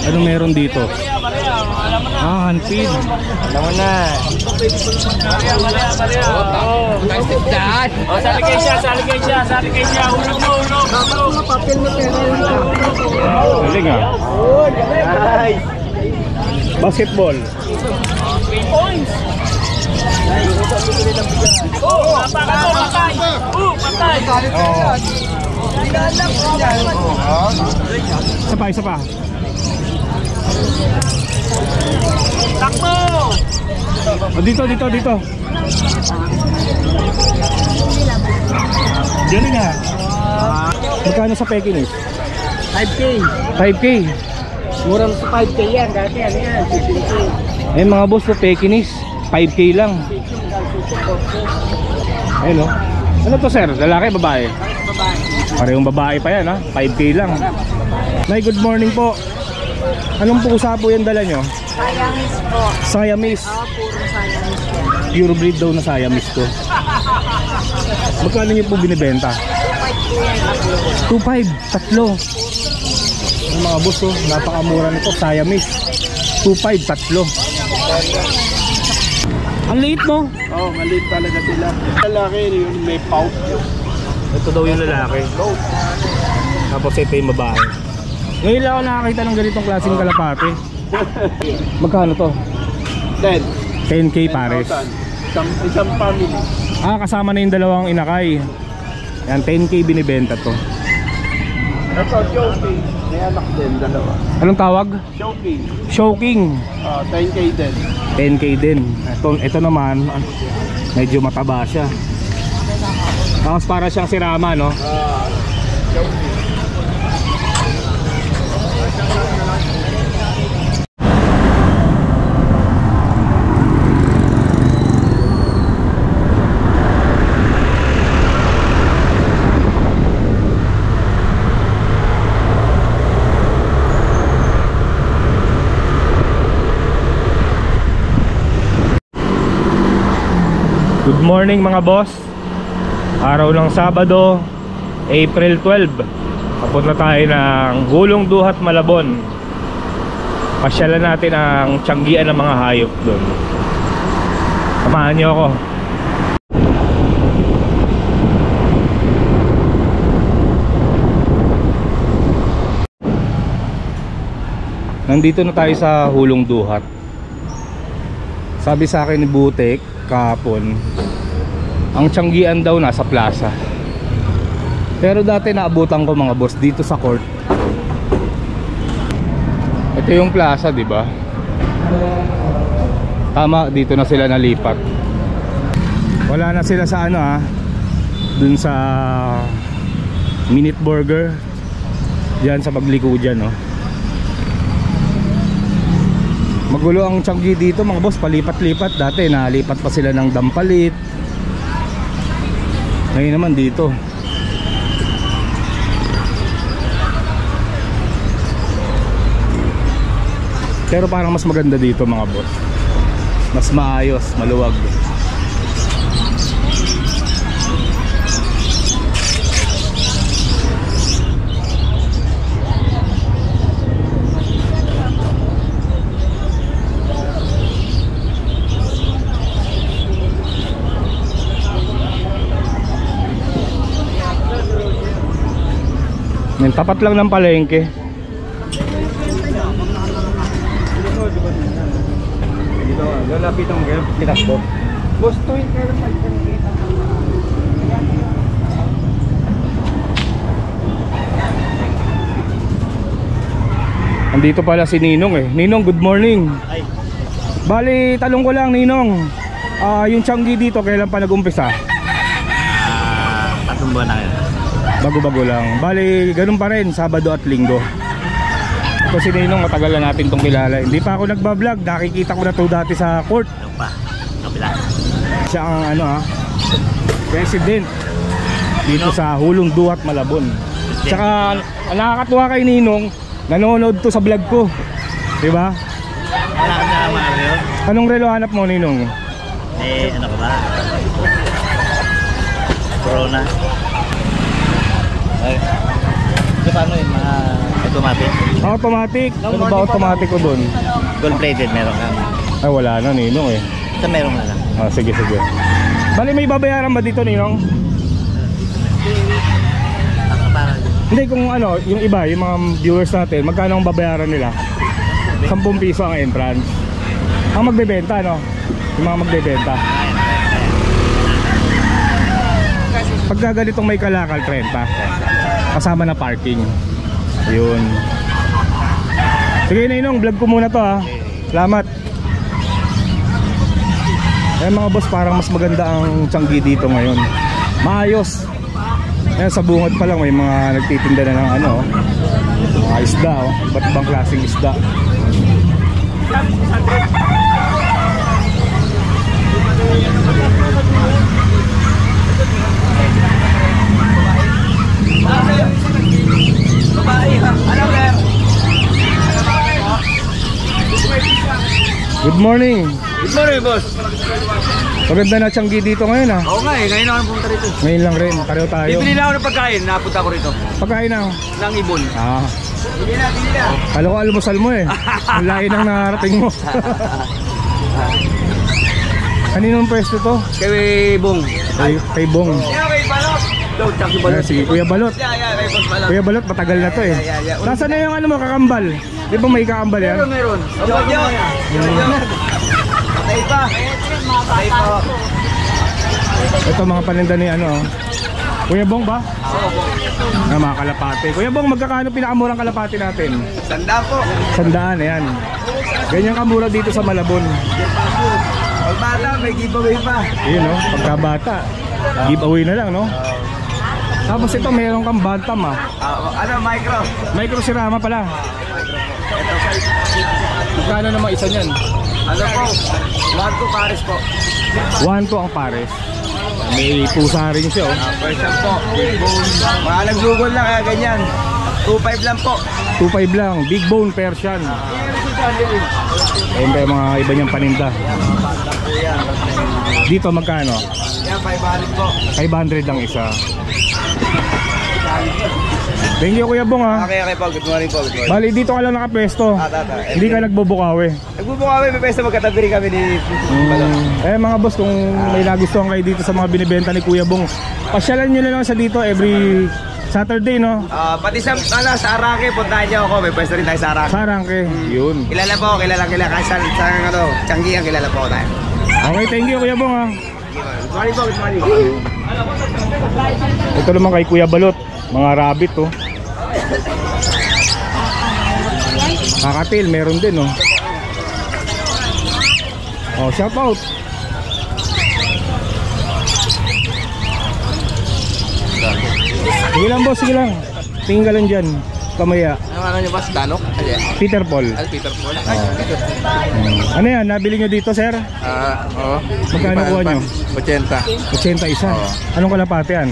Ano meron dito? Ah, handpid. Alam mo na. Saligay siya. Hulog mo. Galing ah. Basketball. 3 points. Patay. Isa pa. Takbo! Dito. Galing ah. Magkano sa Pekinis? 5K. 5K. Murang sa 5K yan. Dati ano yan? 15K. Eh mga boss, sa Pekinis 5K lang. Ayun oh. Ano to sir? Lalaki, babae? Babae. Parehong babae pa yan ha. 5K lang. Nay, good morning po. Anong pusa po yung dala nyo? Siamese po. Siamese. Puro Siamese po. Pure breed daw na Siamese to. Magkano nyo po binibenta? 2.5, tatlo. Yung mga boss oh, napakamura nito, Siamese. 2.5, tatlo. Ang liit mo. Oh, maliit talaga sila. Lalaki yun, may pouch. Ito daw yung lalaki. Tapos ito yung babae. Ngayon lang ako nakakita ng ganitong klaseng kalapate. Magkano to? 10. 10K pares. Isang family. Ah, kasama na yung dalawang inakay. Yan, 10K binibenta to. Ito, Showking. May anak din, dalawa. Anong tawag? Showking. Showking. 10K din. 10K din. Ito naman, medyo mataba siya. Tapos para siyang si Rama, no? Showking. Good morning mga boss. Araw ng Sabado, April 12. Papunta tayo ng Gulong Duhat, Malabon. Pasyalan natin ang tiyanggian ng mga hayop doon. Samahan niyo ako. Nandito na tayo sa Hulong Duhat. Sabi sa akin ni Butek kahapon, ang tiyanggian daw nasa plaza. Pero dati naabutan ko mga boss dito sa court. Ito yung plaza, di ba? Tama, dito na sila nalipat. Wala na sila sa ano dun sa Minute Burger. Diyan sa pagliko dyan, no? Magulo ang tiyanggi dito mga boss, palipat-lipat. Dati nalipat pa sila ng Dampalit. Ngayon naman dito. Pero parang mas maganda dito mga boss. Mas maayos, maluwag. Yung tapat lang ng palengke. Lalapitan mo kayo, kinasbo. Gusto yung kayo pagkakita. Andito pala si Ninong eh. Ninong, good morning. Ay. Bali, talong ko lang Ninong. Yung tiyanggi dito, kailan pa nag-umpisa? 3 buwan na ngayon. Bago-bago lang. Bali, ganun pa rin, Sabado at Linggo. Ito si Ninong, matagal na natin itong kilala. Hindi pa ako nagbablog, nakikita ko na to dati sa court. Ano pa? Kapila. Siya ang president dito sa Hulong Duhat, Malabon. Tsaka nakakatuwa kay Ninong, nanonood to sa vlog ko. Diba? Wala ka na Mario? Anong relo hanap mo Ninong? Ano ka ba? Corona. Ay. Pwede pa ano yun, mga automatic. Automatic? Ano ba automatic ko dun? Gold-plated meron lang. Ay wala na Ninong eh. Ito meron na lang. Sige. Bali may babayaran ba dito Ninong? Hindi kung ano, yung iba, yung mga viewers natin, magkano ang babayaran nila? 10 piso ang entrance. Ang magbebenta, no? Yung mga magbebenta. Pagka ganitong may kalakal, 30. Kasama na parking. Yun. Sige Ninong, vlog ko muna to ha. Salamat. Ayan mga boss, parang mas maganda ang Tiangge dito ngayon. Maayos. Ayan, sa bungad pa lang may mga nagtitinda na ng ano, mga isda, iba't ibang klaseng isda. Good morning. Good morning, boss. Maganda na Tiangge dito ngayon ha. Oo nga eh, ngayon ako pumunta rito. Ngayon lang rin, pareho tayo. Bibili na ako ng pagkain, napunta ko rito. Pagkain na. Ng ibon. Bili na. Kala ko almusal mo eh. Ang lain ang nakarating mo. Kaninong pwesto to? Kay Bong. Kay Bong. Kay Balot. Daw, Tiangge Balot. Sige, Kuya Balot. Kay Boss Balot. Kuya Balot, matagal na to eh. Nasaan na yung ano mo, kakambal? Di ba may kakambal yan? Meron. Patay pa. Ito mga paninda ni ano. Kuya Bong ba? Oo. Mga kalapate. Kuya Bong, magkakano pinakamurang kalapate natin? Sanda po. 100, ayan. Ganyan kamura dito sa Malabon. Pag bata, may giveaway pa. Yun no, pagkabata. Giveaway na lang no. Tapos ito meron kang bantam ah. Ano, micro? Micro Sirama pala. Magkano naman isa niyan? Ano po? 1 Paris po. 1 to ang pares. May pusa rin siya oh. Persian po. Mga naglugol na kaya ganyan. 2.5 lang po. 2.5 lang, big bone Persian. Ayun pa yung mga iba niyang paninda. Dito magkano? Yan, 500 po. 500 lang isa. Thank you Kuya Bong ha. Okay po. Good morning po. Good morning. Bali dito ka lang nakapwesto. Hindi ka nagbubukawe. Nagbubukawi, may pesta magkatabi rin kami ni Mga boss, kung may nagustuhan kayo dito sa mga binibenta ni Kuya Bong, pasyalan nyo na lang sa dito every Saturday no? Pati sa Arake, puntahan niyo ako. May pesta rin tayo sa Arake. Sarangke, yun. Kilala po, kilala. Kasi sa Tiangge ang kilala po tayo. Okay, thank you Kuya Bong ha. Good morning po, good morning. Ito naman kay Kuya Balot, mga rabbit oh. Kakatil, meron din oh. Oh, shout out. Sige lang boss, sige lang. Tingin ka lang dyan, kamaya. Ano niyo ba? Danok? Peter Paul. Peter Paul. Ano yan, nabili nyo dito sir? Oo. Magkano kuha nyo? 80. 80 isa. Anong kalapate yan?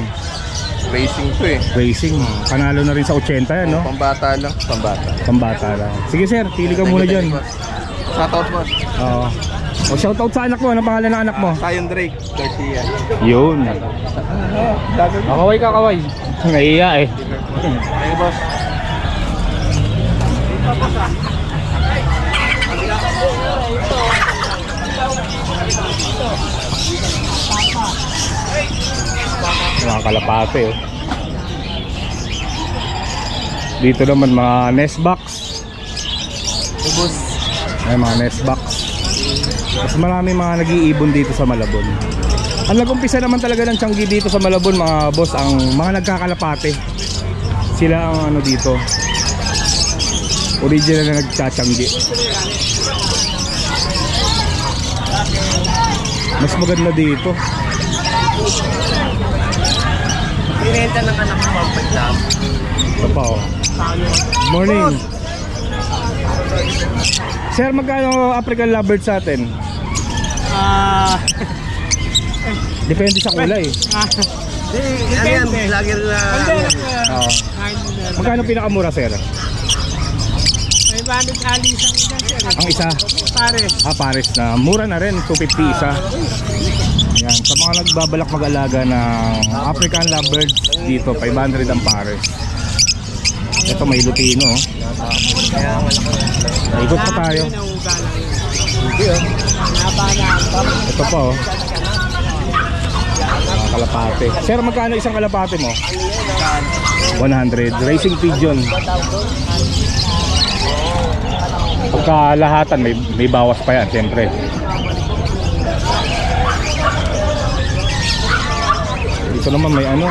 Racing to eh. Racing. Panalo na rin sa 80 yan no? Pambata lang. Pambata lang. Sige sir, pili ka muna dyan. Shoutout mo. Oo. O shoutout sa anak mo, anong pangalan ng anak mo? Sayon Drake Garcia. Yun. Kakaway kakaway. Naiiya eh. Thank you, boss. Mga kalapate oh. Dito naman mga nest box. Ay mga nest box. Mas marami mga nag-iibon dito sa Malabon. Ang nag-umpisa naman talaga ng Tiangge dito sa Malabon mga boss, ang mga nagkakalapate. Sila ang ano dito, original na nagcha-Tiangge. Mas maganda dito. Binenta ng anak ko ang pagdam. Ito pa oh. Good morning. Sir, magkano African lovebird sa atin? Depende sa kulay. Depende. Lagi na. Oo. Magkano pinakamura sir? 500 alis ang Ang isa? isa, sir. Pares. Pares na. Mura na rin, 250 isa. Yan, sa mga nagbabalak mag-alaga ng African lovebirds dito, 500 ang pares. Ito may Lutino. Ikot pa tayo. Ito pa oh. Mga kalapate. Sir, magkano isang kalapate mo? 100. Racing pigeon. Pagkalahatan may bawas pa yan, siyempre. Dito naman may ano,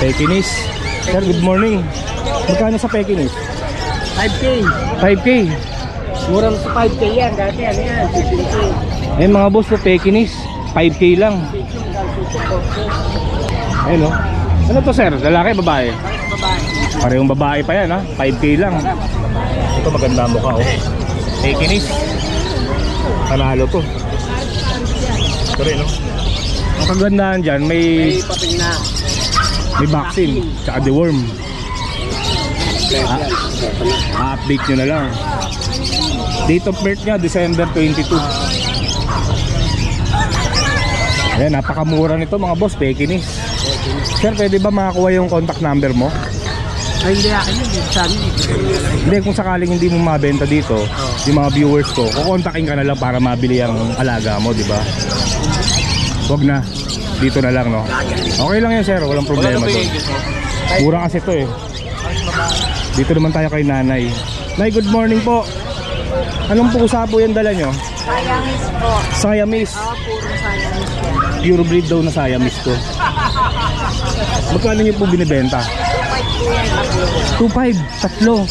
Pekinese. Sir, good morning. Magkano sa Pekinese? 5K. 5K. Murang sa 5K yan. Dati ano yan, 15K. Ayun mga boss, sa Pekinese 5K lang. Ayun oh. Ano to sir? Lalaki, babae? Babae. Parehong babae pa yan ha. 5K lang. Ito maganda ang mukha oh. Pekinese. Panalo to. Ito rin oh. Ang kagandahan dyan, may Papel na. vaccine. Tsaka deworm. Update nyo na lang. Date of birth niya, December 22. Ayan, napakamura nito mga boss, Pekinese. Sir, pwede ba makakuha yung contact number mo? Ay, hindi akin yun. Saan yun? Hindi, kung sakaling hindi mo mabenta dito, yung mga viewers ko, kukontakin ka na lang para mabili ang alaga mo, di ba? Huwag na. Dito na lang, no? Okay lang yan, sir. Walang problema doon. Mura kasi to eh. Dito naman tayo kay nanay. Nay, good morning po. Anong pusa po yung dala nyo? Siamese po. Siamese. Puro Siamese po. Pure breed daw na Siamese to. Magkano nyo po binibenta? 2.5, tatlo.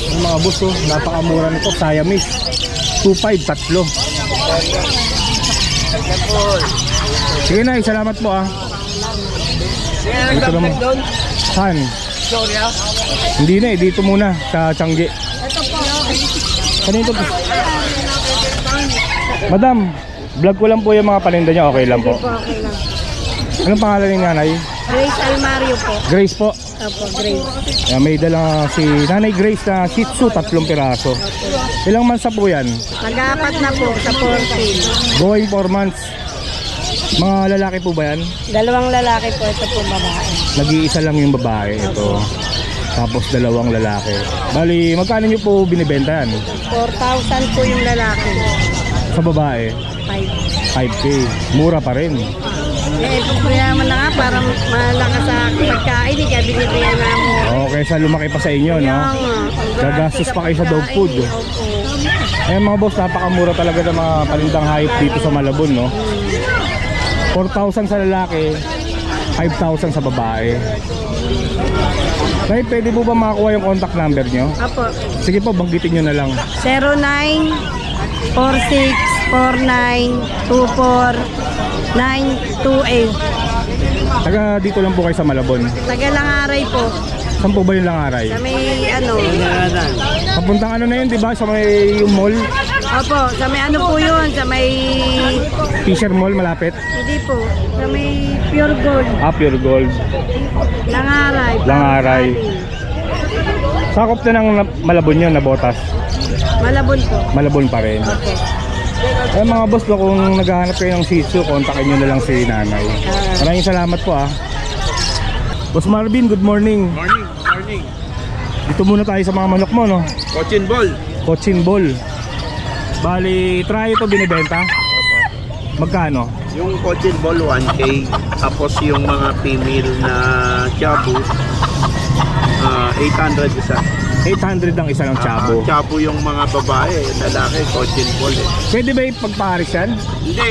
Ang mga boss oh, napakamura nito, Siamese. 2.5, tatlo. Sige na, salamat po ah. Dito naman. Saan? Hindi na eh, dito muna sa Tiangge. Kanito po? Madam, vlog ko lang po yung mga paninda niya, okay lang po. Okay lang. Anong pangalan ni nanay? Grace Almario po. Grace po. Opo, Grace. Yan, may dala si Nanay Grace na Shih Tzu, 3 piraso. Ilang months na po yan? Mag-apat na po sa 14. Going 4 months. Mga lalaki po ba yan? Dalawang lalaki po, ito po babae. Nag-iisa lang yung babae. Ito. Tapos 2 lalaki. Bali, magkano nyo po binibenta yan? 4,000 po yung lalaki. Sa babae? 5. 5K. Mura pa rin. Eh, kukuyaman na nga para malakas sa pagkain. Kaya binibigyan na mo. Okay, sa lumaki pa sa inyo, no? Gagastos pa kayo sa dog food. Opo. Eh mga boss, napakamura talaga ng mga palindang hayop dito sa Malabon, no? 4,000 sa lalaki, 5,000 sa babae. Nay, pwede po ba makakuha yung contact number nyo? Opo. Sige po, banggitin nyo na lang. 0946492498. Taga dito lang po kayo sa Malabon. Tagalangaray po. Saan po ba yung Langaray? Sa may ano. Papuntang ano na yun, di ba? Sa may yung mall? Opo, sa may ano po yun. Sa may... Fisher Mall, malapit? Hindi po. Sa may Pure Gold. Ah, Pure Gold. Langaray. Langaray. Sakop na ng Malabon yun, na Botas. Malabon po. Malabon pa rin. Opo. Eh mga boss, kung naghahanap kayo ng Shih Tzu, kontakin nyo na lang si nanay. Maraming salamat po ah. Boss Marvin, good morning. Morning. Dito muna tayo sa mga manok mo, no? Cochin ball. Cochin Ball. Bali, try ito binibenta? Magkano? Yung Cochin Ball 1K, tapos yung mga female na Chabu 800 isa. 800 ang isa ng Chabo. Chabu yung mga babae, lalaki Cochin Ball eh. Pwede ba ipagpares yan? Hindi,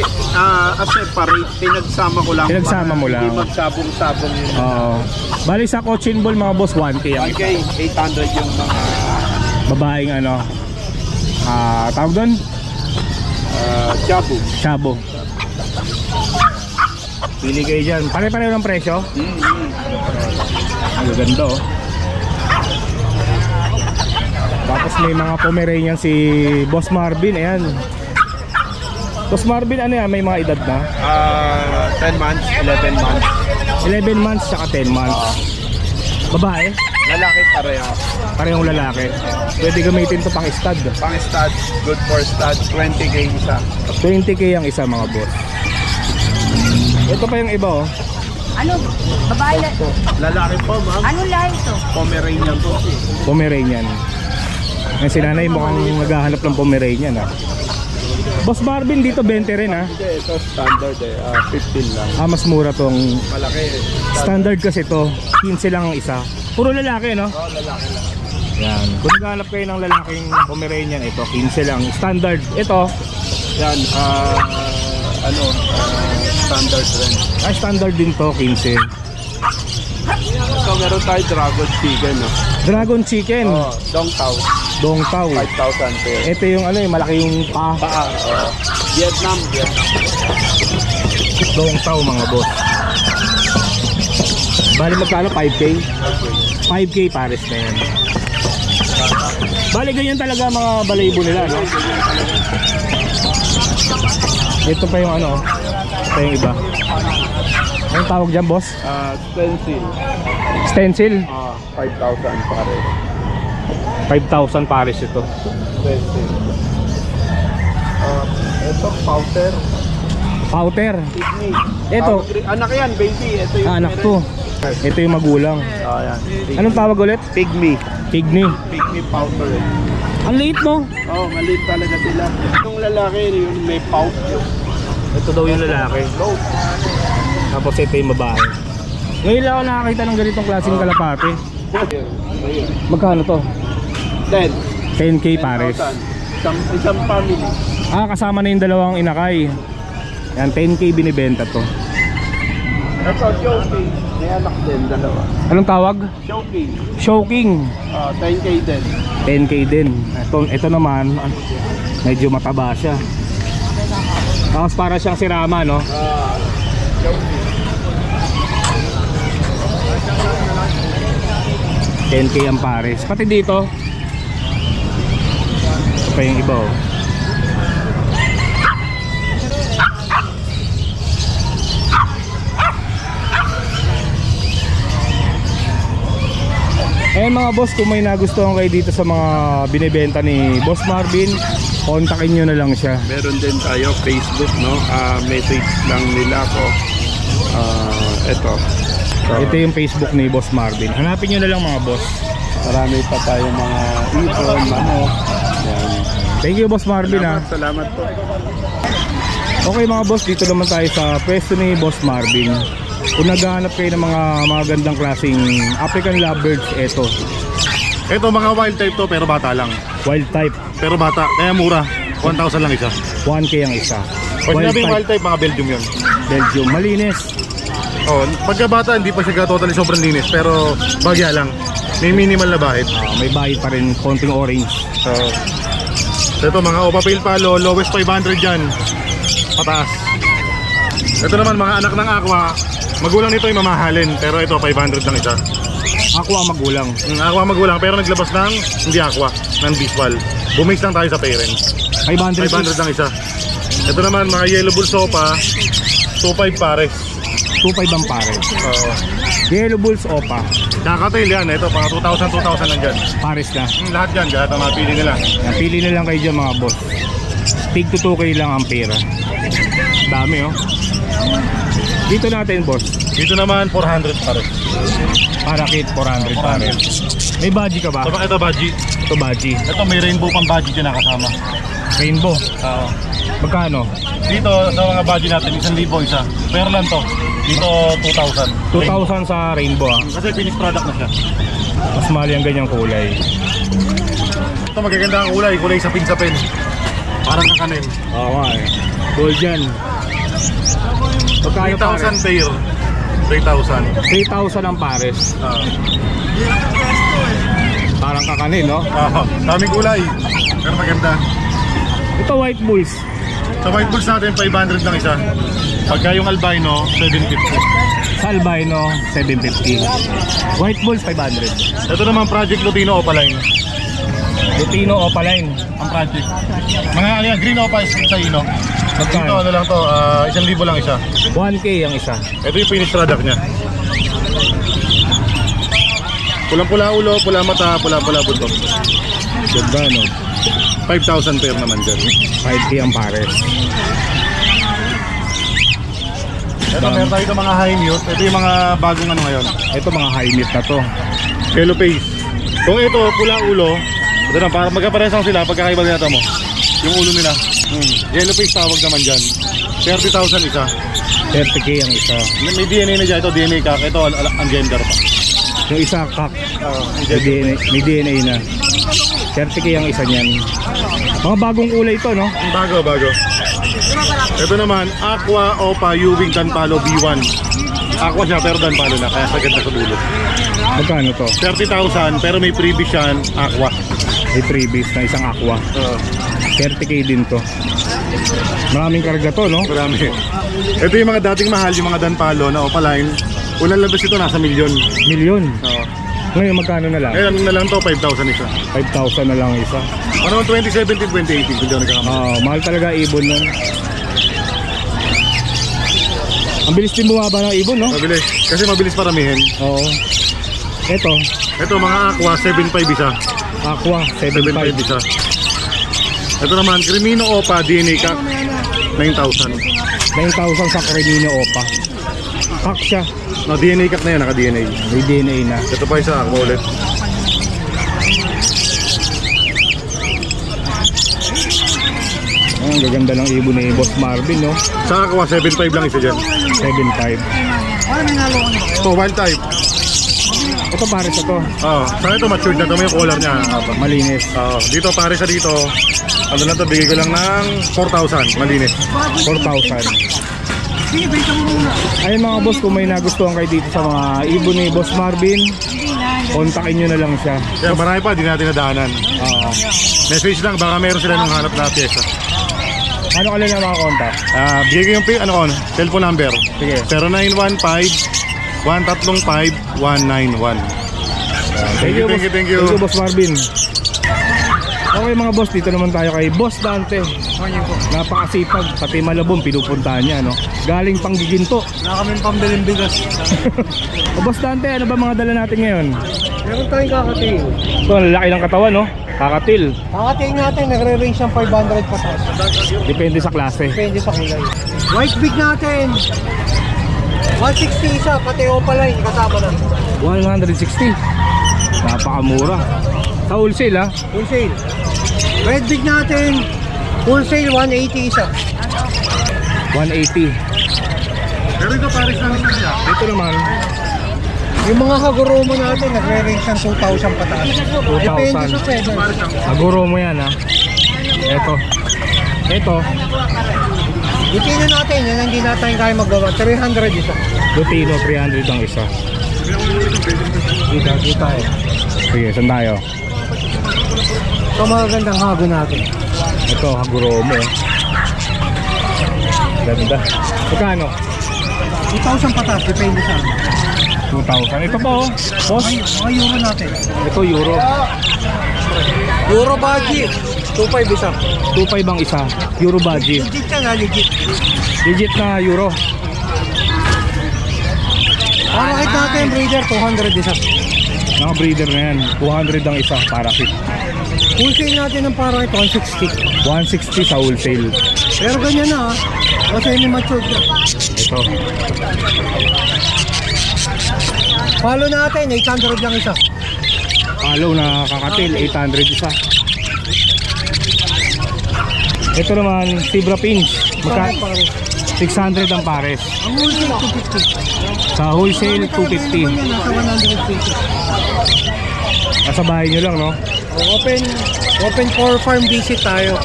separate, pinagsama ko lang. Pinagsama mo lang. Hindi magsabong-sabong yun. Oo. Bali sa Cochin Ball mga boss, 1K ang 1K, 800 yung mga babaeng ano. Tawag doon? Chabu. Chabo. Pili kayo dyan. Pare-pareho ng presyo? Ang ganda oh. Tapos may mga Pomeranian si Boss Marvin. Ayan. Boss Marvin, ano yan? May mga edad na? 10 months, 11 months. 11 months saka 10 months. Babae? Lalaki pareho. Parehong lalaki. Pwede gamitin to pang stud. Pang stud, good for stud, 20K isa. 20K ang isa mga boss. Ito pa yung iba oh. Ano? Babae na. Lalaki po, ma'am. Anong lahi ito? Pomeranian po. Pomeranian. Yung si nanay mukhang naghahanap ng Pomeranian ah. Boss Marvin, dito 20 rin ah. Hindi, ito standard 15 lang. Ah, mas mura tong Malaki. standard kasi to. 15 lang ang isa. Puro lalaki, no? Oh, lalaki lang. Yan. Kung naghahanap kayo ng lalaking Pomeranian, ito 15 lang. Standard. Ito, Yan, standard rin. ay standard din to, 15. Ito, meron tayo dragon chicken, no? Dragon chicken, Oh, dong tao, dong tao. 5,000 pair. Ito yung ano, yung malaki yung paa. Vietnam. Dong tao mga boss. Bali magkano? 5K? 5K pares na yan. Bali ganyan talaga mga balayibo nila, no? Ito pa yung ano, ito yung iba. Anong tawag dyan, boss? Stencil, Stencil? 5,000 pare. 5,000 pares ito. Stencil. Ito, powder. Powder. Pygmy. Ito. Anak yan, baby. Ito yung Anak to. Ito yung magulang. Yan. Anong tawag ulit? Pygmy. Pygmy. Pygmy powder. Ang liit mo. Oh, maliit talaga sila. Yung lalaki, yun may pout. Ito daw yung lalaki. Tapos ito yung babae. Ngayon lang ako nakakita ng ganitong klaseng kalapate. Magkano to? 10. 10K pares. Isang family. Ah, kasama na yung dalawang inakay. Yan, 10K binibenta to. Ito, Showking. May anak din, dalawa. Anong tawag? Showking. Showking. 10K din. 10K din. Ito naman, medyo mataba siya. Tapos para siyang si Rama, no? Showking. 10K ang pares. Pati dito. Ito pa yung iba, oh. Ayan mga boss, kung may nagustuhan kayo dito sa mga binibenta ni Boss Marvin, kontakin nyo na lang siya. Meron din tayo Facebook, no? Message lang nila ako. Ito. Ito yung Facebook ni Boss Marvin. Hanapin nyo na lang mga boss. Marami pa tayong mga ibon, manok. Yan. Thank you Boss Marvin ha. Salamat po. Okay mga boss, dito naman tayo sa pwesto ni Boss Marvin. Kung naghahanap kayo ng mga magandang klaseng African lovebirds, eto. Ito mga wild type to pero bata lang. Wild type, Pero bata, kaya mura. 1,000 lang isa. 1K ang isa. Pag Wild sinabing type, wild type, mga Belgium yun. Belgium, malinis. Oh, pagka bata, hindi pa siya totally sobrang linis. Pero bagya lang. May minimal na bahid. May bahid pa rin, konting orange. So, ito mga Opa Pale Palo, lowest 500 dyan. Pataas. Ito naman mga anak ng aqua. Magulang nito ay mamahalin. Pero ito 500 lang isa. Ako ang magulang. Aqua magulang pero naglabas ng hindi aqua, ng visual. Bumix lang tayo sa parents. 500 500 lang isa. Ito naman mga yellow bull sopa, 2.5 pares. 2.5 ang pares. Oo. Yellow Bulls Opa, Kakatail yan, ito mga 2,000 lang dyan. pares na. Lahat dyan, lahat ang mapili nila. Yan, pili na lang kayo dyan mga boss. Tig to 2K lang ang pera. Dami oh. Dito natin boss, Dito naman 400 pares. Parakit 400 pares. May badge ka ba? So ito baji. Ito badge. Ito may rainbow pang baji dyan nakasama. Rainbow. Oo. Magkano? Dito sa mga baji natin, 1,000 isa. Pero lang to. Dito 2,000. 2,000 sa rainbow ah. Kasi finished product na siya. Mas mahal yung ganyang kulay. Ito magaganda ang kulay, kulay sapin-sapin. Parang kakanin. Oo nga eh. Gold yan. Magkano 3,000 pair. 3,000. 3,000 ang pares. Parang kakanin no? Daming kulay. Pero maganda. Ito white bulls. Sa white bulls natin, 500 lang isa. Pagka yung albino, 750. Sa albino 750. White bulls 500. Ito naman Project Lutino Opaline. Lutino Opaline. Ang project. Mga yan, green opa is sa ino. Dito Magkano? ano lang to, 1,000 lang isa. 1K ang isa. Ito yung finished product niya. Pulang-pula ulo, pula mata, pula-pula buto. Ganda no? 5,000 pair naman dyan. 5K ang pares. Ito, meron tayo mga high mute. Ito yung mga bagong ano ngayon. Ito mga high meat na to. Yellow face. Kung ito, pula ulo. Ito na, para magkapares lang sila. Pagkakaiba din natin mo. Yung ulo nila. Yellow face tawag naman dyan. 30,000 isa. 30k ang isa. May DNA na dyan. Ito DNA kak. Ito ang gender pa. Yung isa kak, Ang may DNA na. 30k ang isa niyan. Mga bagong kulay ito, no? Bago. Ito naman, Aqua Opa Ewing Danpalo B1. Aqua siya pero Danpalo na, kaya sagad na sa dulo. Magkano to? 30,000 pero may freebies yan, Aqua. May freebies na isang aqua. 30k din to. Maraming karga to, no? Marami. Ito yung mga dating mahal, yung mga Danpalo na Opaline. Unang labas ito, nasa milyon. Milyon. Oo. Ngayon magkano na lang? Ngayon na lang to, 5,000 isa. 5,000 na lang isa. Ano 2017, 2018, hindi ako nagkakamali. Mahal talaga ibon nun. Ang bilis din bumaba ng ibon, no? Mabilis. Kasi mabilis paramihin. Oo. Ito, Ito mga Aqua, 7,500 isa. aqua, 7,500 7,500. isa. Ito naman, Crimino Opa, DNA Kak, 9,000. 9,000 sa Cremino Opa. Kak siya. No, DNA Kak na yan, naka-DNA. May DNA na. Ito pa isa, Aqua ulit. Ang gaganda ng ibon ni Boss Marvin, no? Sa Aqua, 7,500 lang isa dyan. 7,500. Ito, wild type. Ito pare sa to. Saka ito, matured na ito, may color niya. Malinis. Dito, pare sa dito, ano na to, bigay ko lang ng 4,000, malinis. 4,000. Ayun mga boss, kung may nagustuhan kayo dito sa mga ibon ni Boss Marvin, kontakin nyo na lang siya. Kaya marami pa, di natin nadaanan. Message lang, baka meron sila nung hanap na pyesa. Ano ka lang na mga kontak? Bigay ko yung cellphone number. Sige. 0915-135-191. Thank you, Thank you. Thank you, Boss Marvin. Okay mga boss, dito naman tayo kay Boss Dante. Napakasipag, pati Malabon pinupuntahan niya, no? Galing pang Giginto. Wala kaming pambiling bigas. O Boss Dante, ano ba mga dala natin ngayon? Meron tayong kakating. Ito, ang lalaki ng katawan, no? Kakatil. Kakating natin, nagre-range ng 500 pataas. Depende sa klase. Depende sa kulay. White big natin. 160 isa, pati opaline, kasama na. 160. Napakamura. Sa wholesale, ha? Wholesale. Red big natin, wholesale 180 isa. 180. Pero ito, pares na isa siya. Ito naman, Yung mga Hagoromo natin, nagre-range ng 2,000 pataas. Depende sa 2,000. feather. Aguro mo yan, ha? Ito, Lutino natin, yan ang hindi natin kaya magawa. 300 isa. Lutino, 300 ang isa. Kita eh. Sige, saan tayo? Ito mga gandang hago natin. Ito, Haguromo. Ganda. Magkano? 2,000 pataas, depende sa amin. 2,000. Ito po, oh. Boss. Mga euro natin. Ito, Euro. Euro budget. 2,500 isa. 2,500 ang isa. Euro budget. Legit yan ha, legit. Legit na Euro. Parakit natin, breeder, 200 isa. Mga breeder na yan. 200 ang isa, parakit. Wholesale natin ng parakit, 160. 160 sa wholesale. Pero ganyan na ha. Kasi may matured na. Ito. Follow natin, 800 lang isa. Follow na kakatil, 800 isa. Ito naman, Zebra Pinch. Parakit. 600 ang pares. Ang wholesale, 250. Sa wholesale, 250. Nasa 100 pesos. Nasa bahay nyo lang, no? Open for farm visit tayo.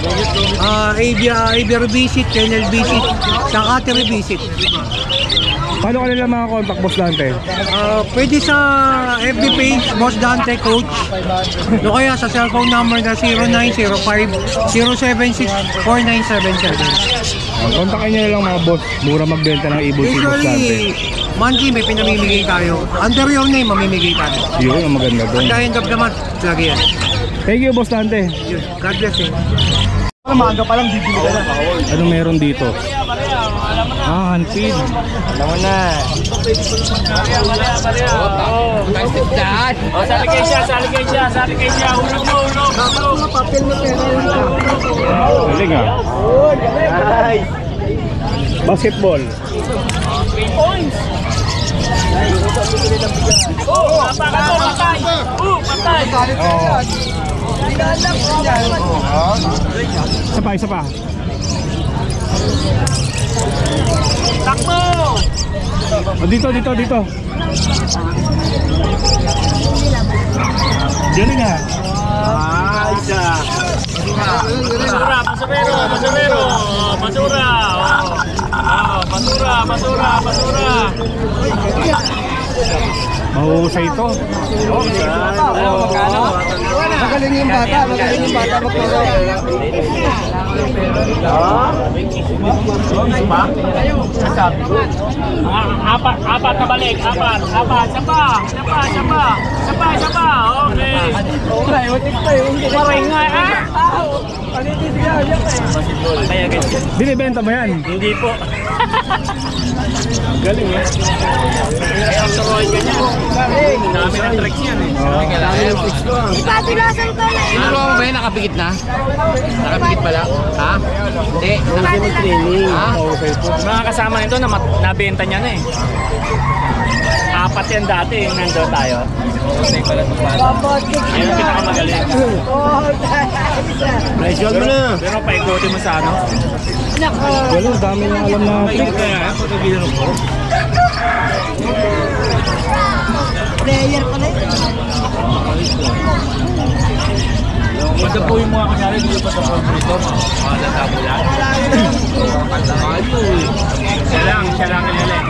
Aviary visit, kennel visit, saka cattery visit. Paano ka nila mga contact, Boss Dante? Pwede sa FB page, Boss Dante Coach. O kaya sa cellphone number na 0905-076-4977. Kontakin nyo na lang mga boss. Mura magbenta ng ibon si Boss Dante. Usually, monthly may pinamimigay tayo. Under your name, mamimigay tayo. Yun ang maganda doon. At end of the month, lagi yan. Thank you, Boss Dante. Yun. God bless you. Maaga pa lang, bibili ka na. Anong meron dito? Handfeed. Alam mo na. Papel mo pera. Galing ah. Basketball. 3 points. Oh, napaka to, patay. Patay. Oo. Isa pa. Takbo. Oh, dito. Galing nga. Basura. Mahusay ito. Magaling yung bata Apat na balik. Apat. Sapa. Okay. Maray nga Binibenta mo yan? Hindi po. Galing eh. Kaya ang turoy ka niya. Dami ng tricks yan eh. Ipatilasan ko na. Ano ba yun? Nakapikit na? Nakapikit pala? Ha? Hindi. Training. Ha? Mga kasama nito na nabenta niya na eh. Apat yan dati, yung nandun tayo. Ayun ang pinakamagaling. Pressure mo na. Pero paikutin mo sa ano? Galing, dami na alam na. Player pala yun. Basta po yung mga kunyari, hindi pa sa phone dito. Malatabo lang. Siya lang ilalim.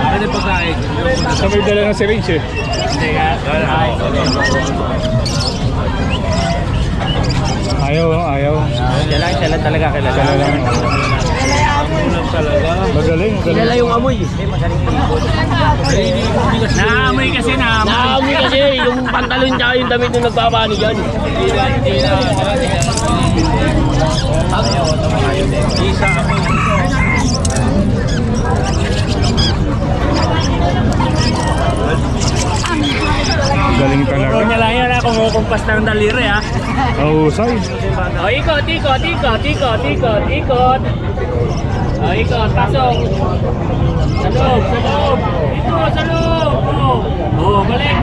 Ano pa kain? Sabay dala ng syringe eh. Hindi ka. Ayaw. Siya lang talaga kilala. Dala lang. Magaling. Kilala yung amoy. Naamoy kasi. Naamoy kasi yung pantalon niya yung damit nung nagpapano dyan. Galing talaga. Kung niya lang yan ha, kumukumpas ng daliri ha. Mahusay. O ikot. O ikot, pasok. Sa loob. Ito, sa loob. O, balik.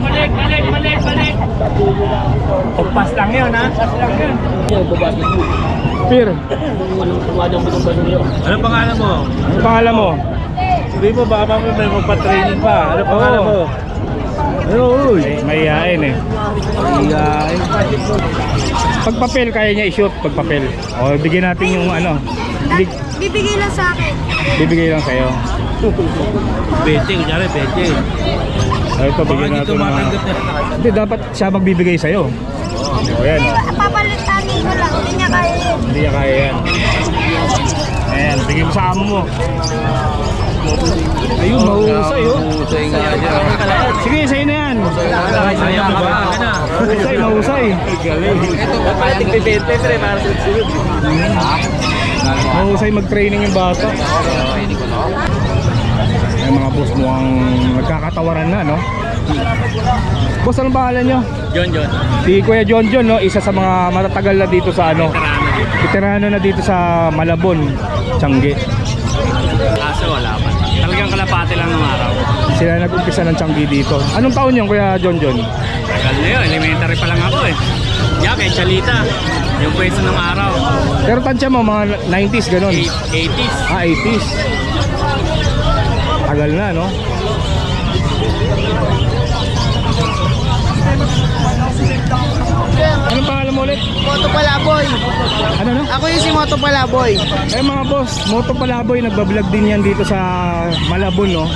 Kumpas lang yun ha. Pir, Ano pangalan mo? ano pangalan mo? Sabi mo baka may magpa-training pa. Ano pangalan mo? May iyain eh. Pagpapel, kaya niya i-shoot pagpapel. O, bigyan natin yung ano. Bibigay lang sa akin. Bibigay lang sa'yo. Betting, kunyari betting. Ito, bigyan natin na. Hindi, dapat siya magbibigay sa'yo. O, yan. Papalitanin ko lang. Hindi niya kaya yun. Hindi niya kaya yan. Ayan, bigyan mo sa amo mo. Ayun, mahusay oh. Sige, sa'yo na yan. Mahusay. Dapat tigbe-bente pre para sa sunod. Mahusay mag-training yung bata. Ay, mga boss, mukhang nagkakatawaran na, no? Boss, anong pangalan nyo? John. Si Kuya John, no? Isa sa mga matatagal na dito sa ano, veterano na dito sa Malabon, Tiangge. Kaso wala pa. Talagang kalapate lang ng araw. Sila nag-umpisa ng Tiangge dito. Anong taon yun, Kuya John? Tagal na yun, elementary pa lang ako eh. Kay Chalita, yung pwesto ng araw. Pero tansya mo, mga 90s, ganun. 80s. 80s. Tagal na, no? Anong pangalan mo ulit? Moto Palaboy. Ano, no? Ako yung si Moto Palaboy. Eh mga boss, Moto Palaboy, nagbablog din yan dito sa Malabon, no?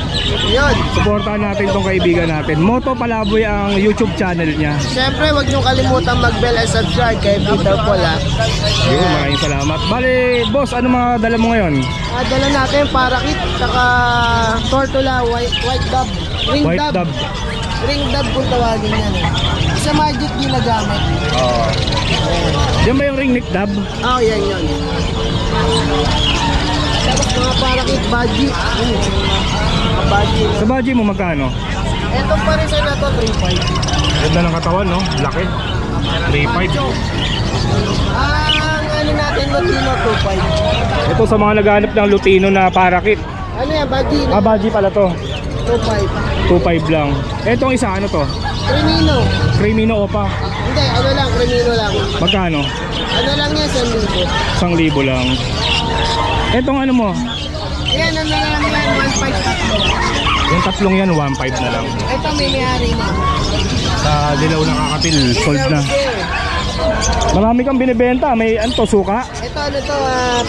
Yun. Suportahan natin tong kaibigan natin. Moto Palaboy ang YouTube channel niya. Siyempre, huwag niyong kalimutan mag-bell and subscribe kay Peter Paul ha. Yun, maraming salamat. Bale, boss, ano mga dala mo ngayon? Dala natin parakit, saka tortola, white dove, ring White dove. dove. Ring dove kung tawagin yan eh. Sa magic ginagamit. Oo. Yan ba yung ring neck dub? Yan. Tapos mga parakit, baji. Mga baji. Sa budget mo magkano? Ito pa rin na to, 3.5. Ganda ng katawan, no? Laki. 3.5. Ang ano natin, Lutino, 2.5. Ito sa mga naghahanap ng Lutino na parakit. Ano yan, Baji? Baji pala to. 2.5. 2.5 lang. Etong isa, ano to? Crimino. Crimino Opa. Hindi, ano lang, Crimino lang. Magkano? Ano lang yan, 1,000. 1,000 lang. Etong ano mo? Yan, ano lang yan, 1.5 tatlo. Yung tatlong yan, 1.5 na lang. Ito may may-ari na. Sa dilaw na kakatil, sold na. Marami kang binibenta. May ano to, suka? Ito ano to,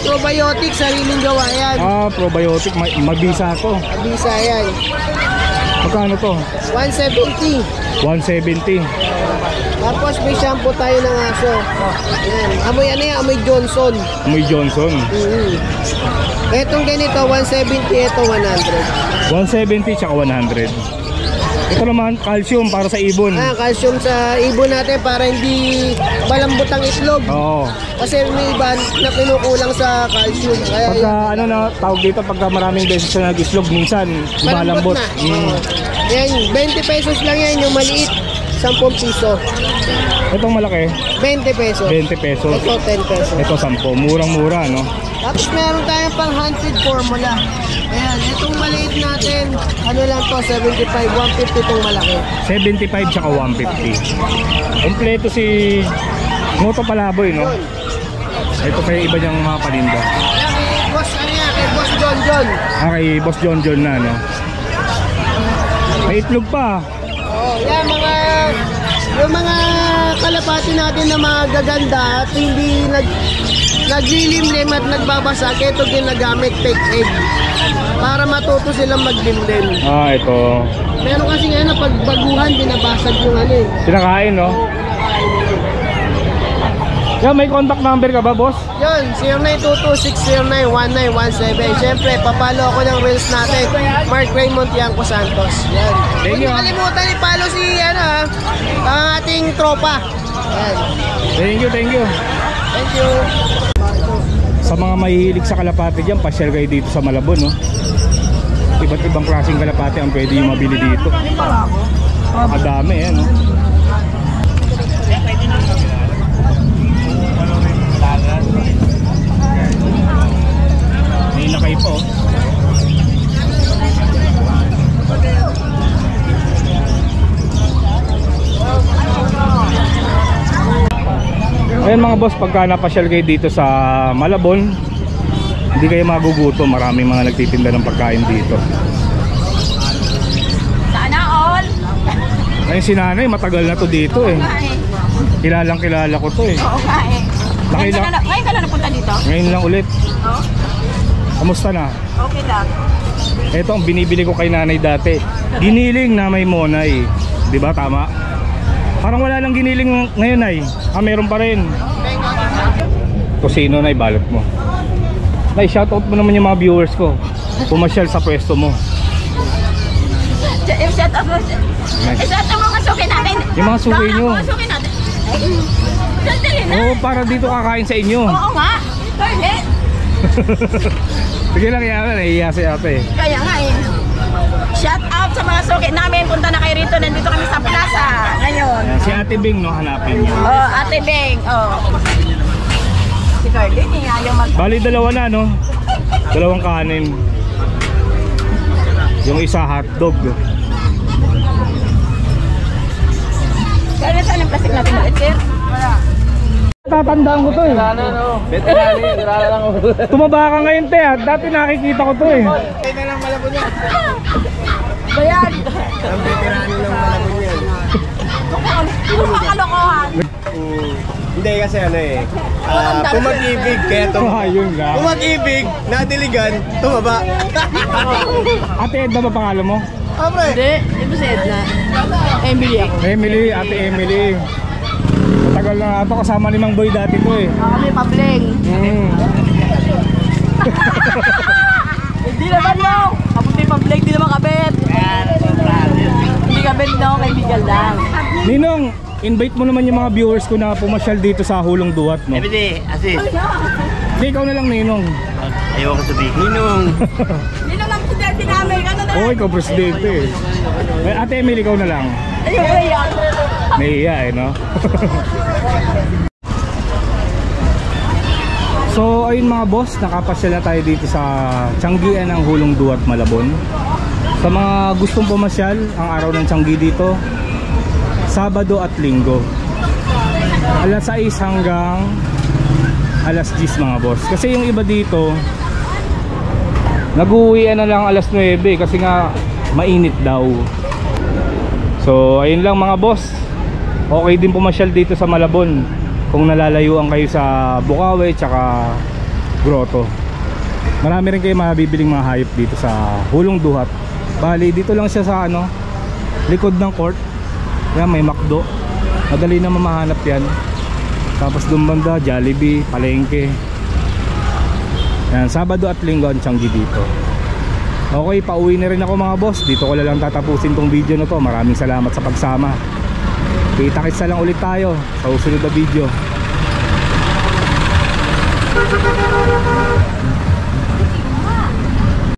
probiotic, sariling gawa yan. Probiotic, mabisa to. Abisa yan. Magkano to? 170. 170. Tapos may shampoo tayo ng aso. Yan. Amoy ano yan, amoy Johnson. Amoy Johnson. Etong ganito, 170, ito 100. 170 tsaka 100. Ito naman, calcium para sa ibon. Calcium sa ibon natin para hindi malambot ang itlog. Oo. Kasi may iba na kinukulang sa calcium. Kaya Pagka ano na tawag dito, pagka maraming beses na nag-islog, minsan malambot lumalambot. na. Yan, 20 pesos lang yan, yung maliit. 10 piso. Itong malaki, 20 pesos. 20 pesos. Ito 10 pesos. Ito 10. Murang-mura, no? Tapos meron tayong pang hunted formula. Ayan, itong maliit natin, ano lang to, 75, 150 itong malaki. 75 tsaka 150. Kompleto si Moto Palaboy, no? Ito kay iba niyang mga paninda. Kay Boss, ano yan, kay Boss John John. Kay Boss John John na, no? May itlog pa. Yan, yung mga kalapati natin na mga gaganda at hindi naglilimlim at nagbabasag, ito ginagamit fake egg para matuto silang maglimlim. Ito. Meron kasi ngayon na pagbaguhan, binabasag yung ano eh. Pinakain, no? Yan, may contact number ka ba, boss? Yun, 0922-609-1917. Siyempre, papalo ako ng reels natin. Mark Raymond Yanko Santos. Yan. Thank you. Huwag kalimutan i-follow si ang ating tropa. Yan. Thank you, thank you. Thank you. Sa mga mahihilig sa kalapati dyan, pasyal kayo dito sa Malabon, no? Iba't ibang klaseng kalapati ang pwede yung mabili dito. Madami, eh, no? May lakay po. Ayan mga boss, pagka napasyal kayo dito sa Malabon, hindi kayo magugutom. Maraming mga nagtitinda ng pagkain dito. Sana all. Ayun si nanay, matagal na to dito eh. Kilalang kilala ko to eh. Oo nga eh. Ngayon ka na napunta dito? Ngayon lang ulit. Oo. Kamusta na? Okay lang. Ito ang binibili ko kay nanay dati. Giniling na may monay. Di ba tama? Parang wala lang giniling ngayon ay. Meron pa rin. Kusino na balot mo. Nay, shoutout mo naman yung mga viewers ko. Pumasyal sa pwesto mo. Shout out mo mga suki natin. Yung mga suki nyo. Mga suki natin. Sandali na. Oo, para dito kakain sa inyo. Oo nga. Toilet. Sige lang yan, nahihiya si ate. Kaya nga eh. Shout out sa mga suki namin. Punta na kayo rito. Nandito kami sa plaza. Ngayon. Ayan, si Ate Bing, no, hanapin niyo. Oh, Ate Beng. Oh. Si Carlin eh. Ayaw mag... Bali dalawa na, no? Dalawang kanin. Yung isa hotdog. Kaya saan yung plastic natin ulit, sir? Tatandaan ko to eh. Tumaba ka ngayon, te. Dati nakikita ko to eh. Bayan! Ang veterano ng Malabon yan. Kalokohan. Hindi kasi ano eh. Kung mag-ibig, kaya Ayun lang. Kung mag-ibig, nadiligan, tumaba. Ate Edna ba pangalan mo? Hindi, hindi mo si Edna. Emily ako. Emily, Ate Emily. Matagal na ito, kasama ni Mang Boy dati to eh. Kami pableng. Hindi naman no. Kapag may pableng, hindi naman kabit. Hindi kabit no, kaibigan lang. Ninong, invite mo naman yung mga viewers ko na pumasyal dito sa Hulong Duhat, no? Everyday, assist. Hindi, ikaw na lang, Ninong. Ayaw ko sabihin. Ninong. Hindi naman presidente namin. Ano na? Oo, ikaw presidente eh. Ate Emily, ikaw na lang. Ayun, ayun. Nahiya eh, no? So ayun mga boss, nakapasyal na tayo dito sa Tianggian ng Hulong Duhat, Malabon. Sa mga gustong pumasyal, ang araw ng Tianggi dito, Sabado at Linggo, alas 6 hanggang alas 10 mga boss. Kasi yung iba dito nag-uwian na lang alas 9 kasi nga mainit daw. So ayun lang mga boss, okay din pumasyal dito sa Malabon kung nalalayuan kayo sa Bukawi tsaka Grotto. Marami rin kayo mabibiling mga hayop dito sa Hulong Duhat. Bali dito lang siya sa likod ng court. Yan, may McDo, madali na mamahanap yan. Tapos doon banda Jollibee, palengke. Yan, Sabado at Linggo ang Tianggi dito. Okay, pauwi na rin ako mga boss. Dito ko lang tatapusin tong video na to. Maraming salamat sa pagsama. Kita-kits na lang ulit tayo sa susunod na video.